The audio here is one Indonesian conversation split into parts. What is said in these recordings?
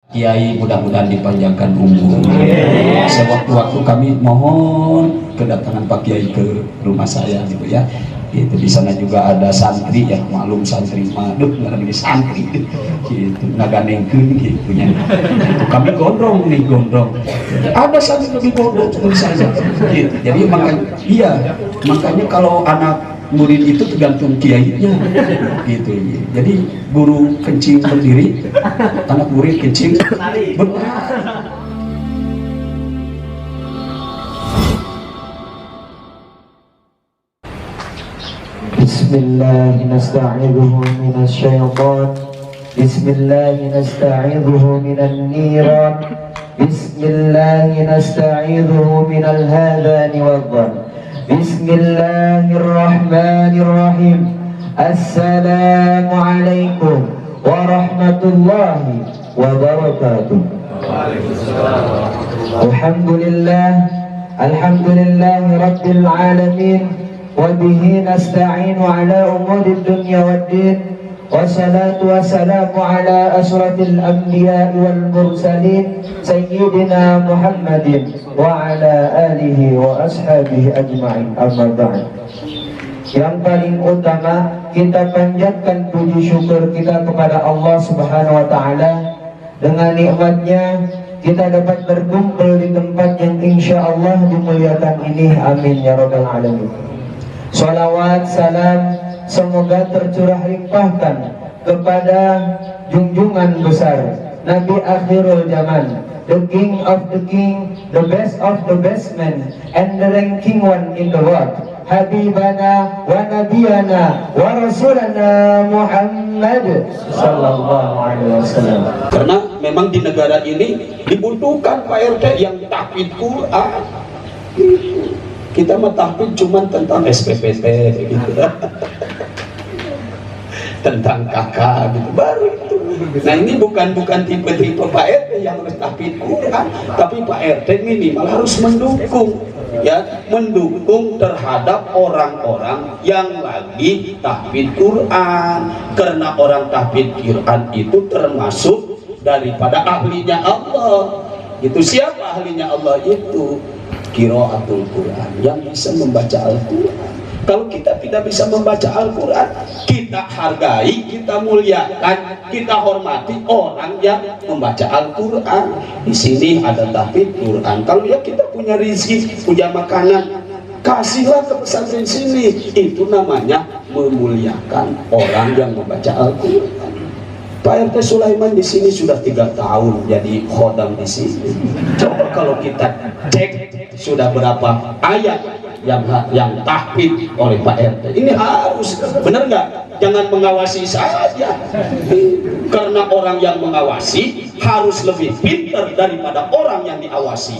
Kiai mudah-mudahan dipanjangkan umur. Sewaktu-waktu kami mohon kedatangan Pak Kiai ke rumah saya gitu ya. Itu di sana juga ada santri ya, maklum santri maduk nggak ada santri gitu, naganengkeun gitu nya. Kami gondrong nih gondrong. Ada santri lebih gondrong seperti saya. Gitu. Jadi makanya kalau anak murid itu tergantung kiainya gitu. Jadi guru kencing berdiri, anak murid kencing benar. Bismillah nasta'idzuhu minas syaitan. Bismillah nasta'idzuhu minan niran. Bismillah nasta'idzuhu minal hadani wadh-dhann. Bismillahirrahmanirrahim. Assalamualaikum warahmatullahi wabarakatuh. Alhamdulillahi rabbil alamin. Wabihi nasta'inu ala umuri dunya waddin. Wassalatu wassalamu ala ashrafil anbiya'i wal mursalin Sayyidina Muhammadin wa ala alihi wa ashabihi ajma'in. Amma ba'd. Yang paling utama, kita panjatkan puji syukur kita kepada Allah Subhanahu wa ta'ala. Dengan nikmatnya kita dapat berkumpul di tempat yang insya Allah dimuliakan ini. Amin ya rabbal alamin. Salawat, salam semoga tercurah limpahkan kepada junjungan besar Nabi akhirul zaman, the king of the king, the best of the best man, and the ranking one in the world, Habibana wa Nabiyana wa Rasulana Muhammad sallallahu alaihi wasallam. Karena memang di negara ini dibutuhkan Pak RT yang tahfidz Quran. Kita mah tahfidz cuman tentang SPPT gitu. Tentang kakak gitu baru itu. Nah ini bukan tipe-tipe Pak RT yang harus tahfidz Quran, tapi Pak RT minimal harus mendukung terhadap orang-orang yang lagi tahfidz Quran. Karena orang tahfidz Quran itu termasuk daripada ahlinya Allah. Itu siapa ahlinya Allah itu? Qiraatul Quran, yang bisa membaca Al-Quran. Kalau kita tidak bisa membaca Al-Quran, kita hargai, kita muliakan, kita hormati orang yang membaca Al-Quran. Di sini ada tahfidz Quran. Kalau ya kita punya rezeki, punya makanan, kasihlah ke pesantren sini. Itu namanya memuliakan orang yang membaca Al-Quran. Pak RT Sulaiman di sini sudah 3 tahun jadi khodam di sini. Coba kalau kita cek sudah berapa ayat yang tahfidz oleh Pak RT. Ini harus, benar nggak? Jangan mengawasi saja. Karena orang yang mengawasi harus lebih pintar daripada orang yang diawasi.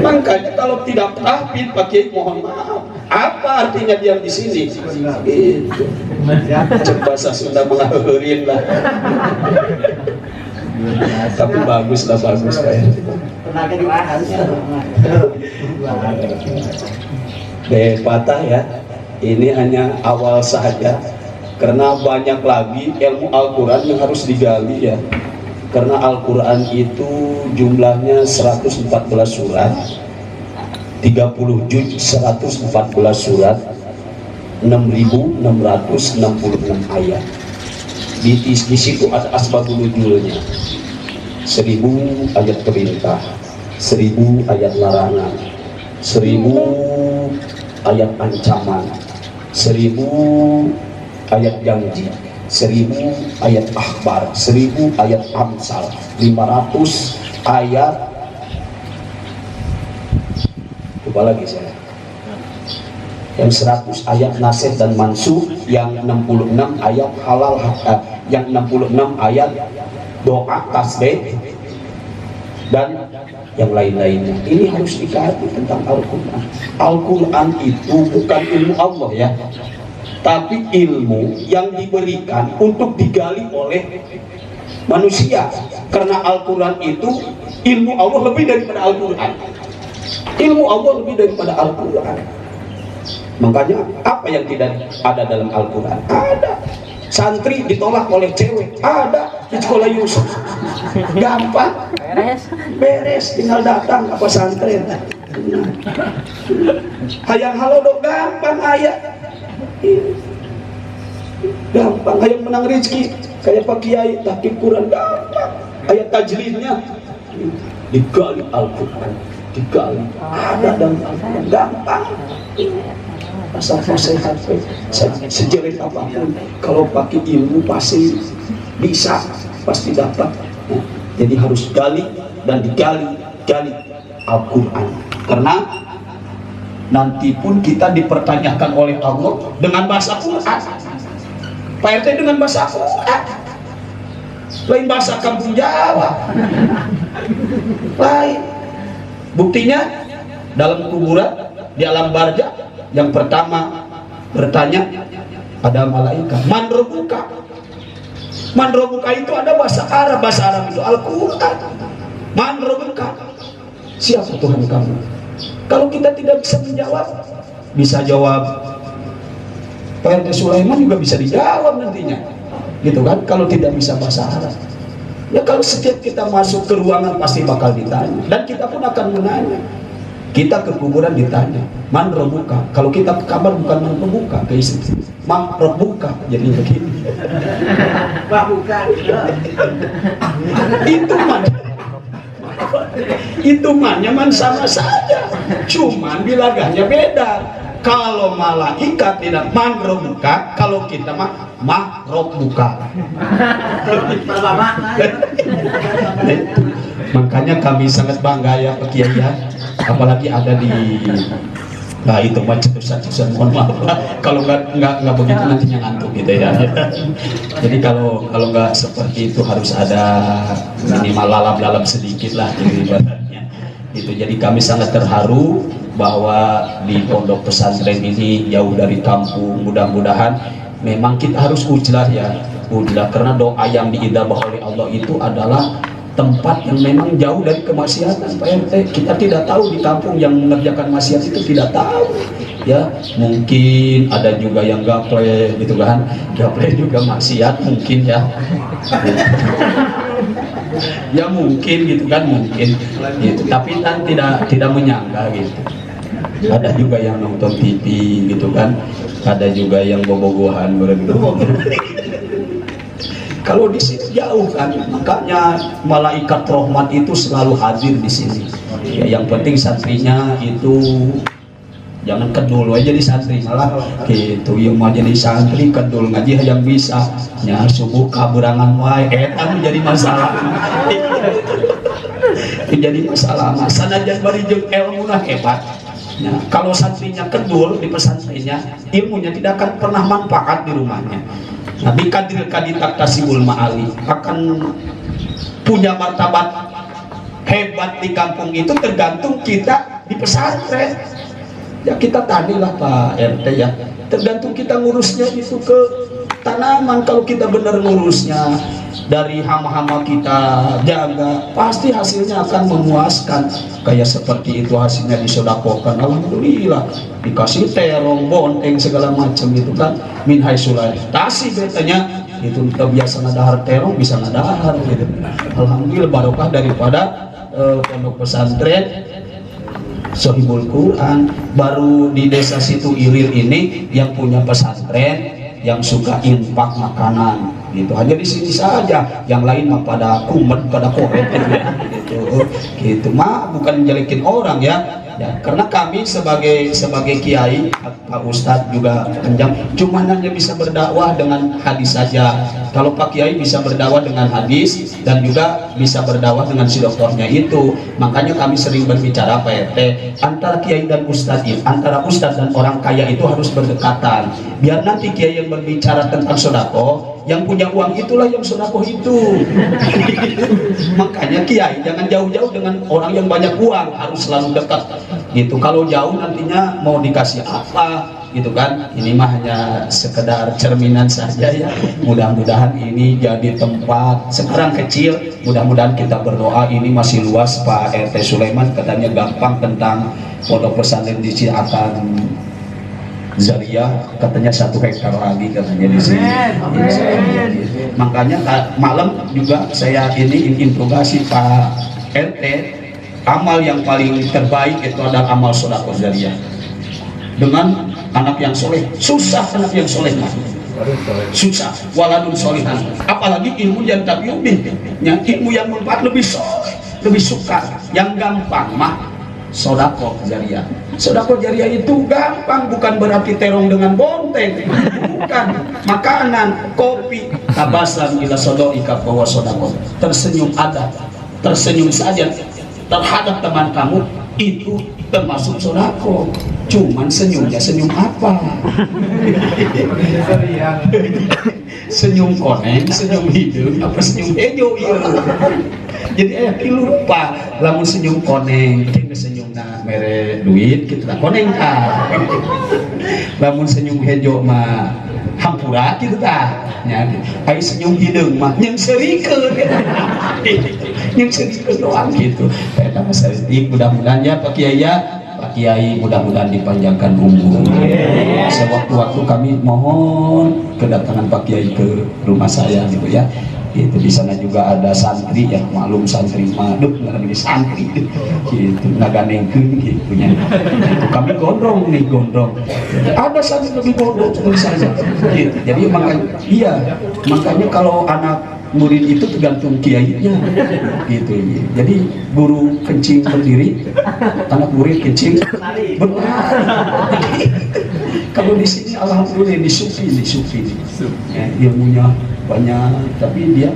Makanya kalau tidak tahfidz, Pak Kiai mohon maaf. Apa artinya diam di sini? Itu. Bahasa Sunda mengahurin lah. Tapi bagus lah, bagus Pak. Patah ya. Ini hanya awal saja. Karena banyak lagi ilmu Al-Quran yang harus digali ya. Karena Al-Quran itu jumlahnya 114 surat, 30 juz, 114 surat, 6.666 ayat. Di situ ada asbabun nuzulnya. 1000 ayat perintah, 1000 ayat larangan, 1000 ayat ancaman, 1000 ayat janji, 1000 ayat akhbar, 1000 ayat amsal, 500 ayat. Coba lagi saya. Yang 100 ayat nasih dan mansuh, yang 66 ayat halal, yang 66 ayat doa tasbih dan yang lain-lainnya. Ini harus dikaji tentang Al-Quran. Al-Quran itu bukan ilmu Allah ya, tapi ilmu yang diberikan untuk digali oleh manusia. Karena Al-Quran itu ilmu Allah lebih daripada Al-Quran. Ilmu Allah lebih daripada Al-Quran. Makanya apa yang tidak ada dalam Al-Quran? Ada. santri ditolak oleh cewek, ada di sekolah Yusuf. Gampang, beres, tinggal datang ke pesantren. Hayang halodo gampang ayah, gampang. Hayang menang rezeki kayak Pak Kiai, tapi kurang gampang. Ayat tajlidnya digali Al-Quran, digali ada dan Al-Quran, gampang. Asal sehat, sejelek apapun, kalau pakai ilmu pasti bisa, pasti dapat. Nah, jadi harus gali dan gali Al-Quran, karena nanti pun kita dipertanyakan oleh Allah dengan bahasa Quran. Pak RT dengan bahasa Quran, lain bahasa kampung Jawa, lain. Buktinya dalam kuburan di alam barzah, yang pertama bertanya ada malaikat, man rabbuka. Man rabbuka itu ada bahasa Arab itu Al-Quran. Man rabbuka, siapa Tuhan kamu? Kalau kita tidak bisa menjawab, bisa jawab Pak RT Sulaiman juga bisa dijawab nantinya, gitu kan? Kalau tidak bisa bahasa Arab, ya kalau setiap kita masuk ke ruangan pasti bakal ditanya, dan kita pun akan menanya. Kita ke kuburan ditanya, man rabbuka. Kalau kita ke kamar bukan man rabbuka, ke istri, man rabbuka. Jadi begini. Itu man nyaman sama saja. Cuman bilagahnya beda. Kalau malaikat tidak man rabbuka, kalau kita mah rabbuka. Makanya kami sangat bangga ya Pak Kiai ya, apalagi ada di, nah itu mah cetusan, mohon maaf kalau nggak begitu nantinya ngantuk gitu ya. Jadi kalau nggak seperti itu harus ada minimal lalap sedikit lah gitu ibaratnya. Itu jadi kami sangat terharu bahwa di pondok pesantren ini jauh dari kampung. Mudah-mudahan memang kita harus ujlah ya, ujlah, karena doa yang diijabah oleh Allah itu adalah tempat yang memang jauh dari kemaksiatan Pak RT. Kita tidak tahu di kampung yang mengerjakan maksiat itu, tidak tahu ya. Mungkin ada juga yang gaple gitu kan, gaple juga maksiat mungkin ya. Ya mungkin gitu kan, mungkin gitu, tapi kan tidak menyangka gitu. Ada juga yang nonton TV gitu kan, ada juga yang bobogohan berenang. Kalau di sini jauh kan, makanya malaikat rahmat itu selalu hadir di sini. Ya, yang penting santrinya itu jangan kedul aja di santri, malah gitu. Yang mau jadi santri kedul ngaji yang bisa, nya subuh kaberangan wae, eta menjadi masalah. Jadi masalah. Sanajan bari jeung ilmuna hebat. Nah, kalau santrinya kedul di pesantrennya, ilmunya tidak akan pernah manfaat di rumahnya. Nabi kadir kaditak tasibul ma'ali, akan punya martabat hebat di kampung itu tergantung kita di pesantren. Ya kita tadilah Pak RT ya, tergantung kita ngurusnya itu ke tanaman. Kalau kita benar ngurusnya, dari hama-hama kita jaga, pasti hasilnya akan memuaskan. Kayak seperti itu hasilnya disodakokan, alhamdulillah, dikasih terong, bonteng segala macam itu kan, min hai sulai tasih betanya itu kita biasa ngadahar terong bisa ngadahar gitu. Alhamdulillah barokah daripada pondok pesantren Sohibul Quran. Baru di desa situ Ilil ini yang punya pesantren yang suka infak makanan gitu, hanya di sini saja. Yang lain mah pada kumet, pada koret gitu mah, bukan menjelekin orang ya. Ya, karena kami sebagai kiai, Pak Ustadz juga panjang, cuma hanya bisa berdakwah dengan hadis saja. Kalau Pak Kiai bisa berdakwah dengan hadis dan juga bisa berdakwah dengan si doktornya itu. Makanya kami sering berbicara Pak RT, antara Kiai dan Ustadz, antara Ustadz dan orang kaya itu harus berdekatan. Biar nanti Kiai yang berbicara tentang sodako, yang punya uang itulah yang sodako itu. Makanya Kiai jangan jauh-jauh dengan orang yang banyak uang, harus selalu dekat gitu. Kalau jauh nantinya mau dikasih apa gitu kan. Ini mah hanya sekedar cerminan saja ya. Mudah-mudahan ini jadi tempat sekarang kecil, mudah-mudahan kita berdoa ini masih luas. Pak RT Sulaiman katanya gampang tentang pondok pesantren di sini akan Zaria katanya 1 hektar lagi katanya di sini. Makanya malam juga saya ini interogasi Pak RT, amal yang paling terbaik itu adalah amal sedekah Zaria. Dengan anak yang soleh, susah anak yang soleh mah. Susah, waladun solihan. Apalagi ilmu yang tabiubin, yang ilmu yang bermanfaat lebih soleh, lebih suka. Yang gampang mah sedekah Zaria. Sedekah Zaria itu gampang, bukan berarti terong dengan bonteng, bukan. Makanan, kopi, tabassam ila sodorika bahwa sedekah. Tersenyum ada, tersenyum saja terhadap teman kamu itu termasuk sedekah. Cuman senyumnya senyum apa? Senyum koneng, senyum hidung, apa senyum hejo iya. Jadi lupa, lamun senyum koneng, senyum mere duit gitu lah koneng kah. Lamun senyum hejo mah hampura gitu tah. Nya ai senyum hidung mah yang serikeun. Yang serikeun doang gitu. Eta mah saeutik mudah-mudahan ya Pak Kiai ya. Pak Kiai mudah-mudahan dipanjangkan umur. Sewaktu-waktu kami mohon kedatangan Pak Kiai ke rumah saya gitu ya. Itu di sana juga ada santri ya, maklum santri maduk nggak santri gitu naganengkeun gitu nya. Itu kami gondrong nih gondrong. Ada santri lebih gondrong dari saya. Gitu. Jadi makanya kalau anak murid itu tergantung kiainya gitu. Jadi guru kencing berdiri, anak murid kencing berlari. Kalau di sini alhamdulillah disufi ya, ilmunya banyak, tapi dia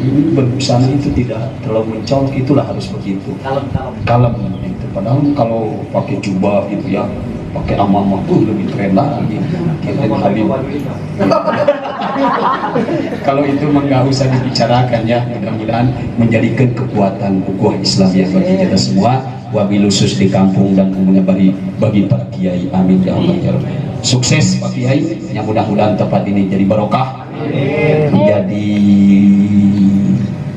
ini berbusana itu tidak terlalu mencolok, itulah harus begitu. Kalem itu. Padahal kalau pakai jubah gitu ya, pakai amamah tuh lebih keren lagi. Kalau itu mah nggak usah dibicarakan ya. Mudah-mudahan menjadikan kekuatan ukhuwah Islamiyah bagi kita semua, wabil khusus di kampung dan umumnya bagi para kiai. Amin ya Allah ya Rabbi. Sukses Pak Kiai, yang mudah-mudahan tempat ini jadi barokah, menjadi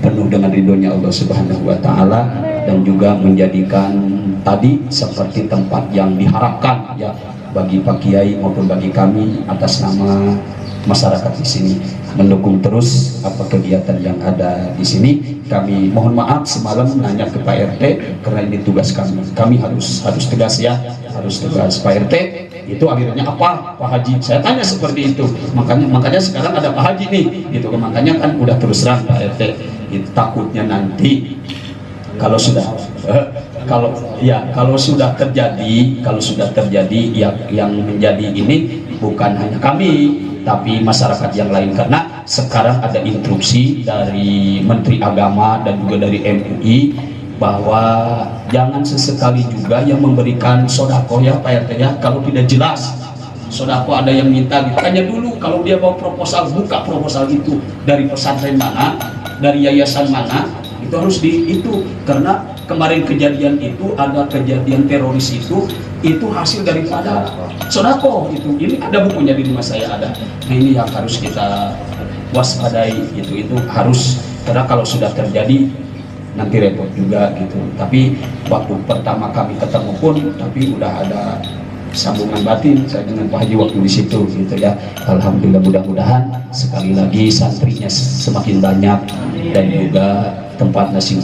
penuh dengan ridhonya Allah Subhanahu wa taala, dan juga menjadikan tadi seperti tempat yang diharapkan ya bagi Pak Kiai maupun bagi kami atas nama masyarakat di sini, mendukung terus apa kegiatan yang ada di sini. Kami mohon maaf semalam nanya ke Pak RT karena ini tugas kami. Kami harus tegas ya, harus tegas. Pak RT itu alirannya apa Pak Haji? Saya tanya seperti itu. Makanya sekarang ada Pak Haji nih, gitu. Makanya kan udah terus terang Pak RT. Itu takutnya nanti kalau sudah terjadi ya, yang menjadi ini bukan hanya kami tapi masyarakat yang lain, karena sekarang ada instruksi dari Menteri Agama dan juga dari MUI bahwa jangan sesekali juga yang memberikan sodako ya Pak RT ya, kalau tidak jelas sodako ada yang minta gitu, tanya dulu kalau dia bawa proposal, buka proposal itu dari pesantren mana, dari yayasan mana, itu harus itu. Karena kemarin kejadian itu ada kejadian teroris itu hasil daripada sodako itu. Ini ada bukunya di rumah saya ada. Nah ini yang harus kita waspadai gitu, itu harus, karena kalau sudah terjadi nanti repot juga gitu. Tapi waktu pertama kami ketemu pun tapi udah ada sambungan batin saya dengan Pak Haji waktu di situ gitu ya. Alhamdulillah, mudah-mudahan sekali lagi santrinya semakin banyak dan juga tempat nasi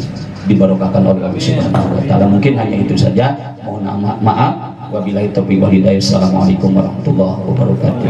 dibarokahkan oleh Allah Subhanahu wa taala. Mungkin hanya itu saja. Mohon maaf. Wabillahi taufiq wal hidayah. Assalamualaikum warahmatullahi wabarakatuh.